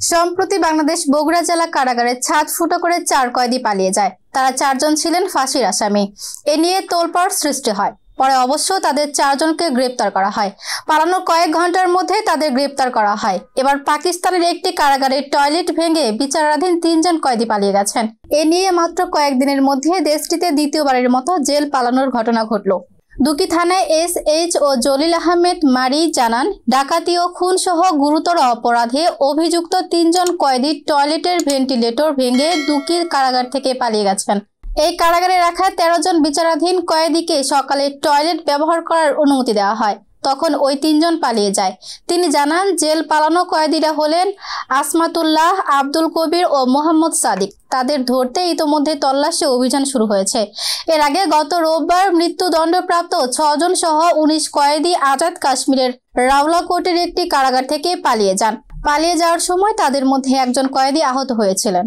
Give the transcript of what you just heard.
সম্প্রতি বাংলাদেশ বগুড়া জেলা কারাগারের ছাদ ফুটো করে 4 কয়েদি পালিয়ে যায়। তারা 4 জন ছিলেন ফাঁসির আসামি। এ নিয়ে তোলপাড় সৃষ্টি হয়। পরে অবশ্য তাদের 4 জনকে গ্রেপ্তার করা হয়। পালানোর কয়েক ঘন্টার মধ্যে তাদের গ্রেপ্তার করা হয়। এবার পাকিস্তানের একটি কারাগারের টয়লেট ভেঙে বিচারাধীন 3 জন কয়েদি পালিয়ে গেছেন। এ নিয়ে মাত্র কয়েকদিনের মধ্যে দেশটিতে দ্বিতীয়বারের মতো জেল পালানোর ঘটনা ঘটল। দুকি থানায় এসএইচ ও জলিল আহমেদ মারি জানান, ডাকাতি ও খুন সহ গুরুতর অপরাধে অভিযুক্ত 3 জন কয়েদি টয়লেটের ভেন্টিলেটর ভেঙে দুকির কারাগার থেকে পালিয়ে গেছেন। এই কারাগারে রাখা 13 জন বিচারাধীন কয়েদিকে সকালে টয়লেট ব্যবহার করার অনুমতি দেওয়া হয়। তখন ওই 3 জন পালিয়ে যায়। তিনি জানান, জেল পালানো কয়েদিরা হলেন আসমাতুল্লাহ, আব্দুল কবির ও মোহাম্মদ সাদিক। তাদের ধরতে ইতোমধ্যে তল্লাশি অভিযান শুরু হয়েছে। এর আগে গত রোববার মৃত্যুদণ্ডপ্রাপ্ত 6 জন সহ 19 কয়েদি আজাদ কাশ্মীরের রাওলাকোটের একটি কারাগার থেকে পালিয়ে যান। পালিয়ে যাওয়ার সময় তাদের মধ্যে একজন কয়েদি আহত হয়েছিলেন।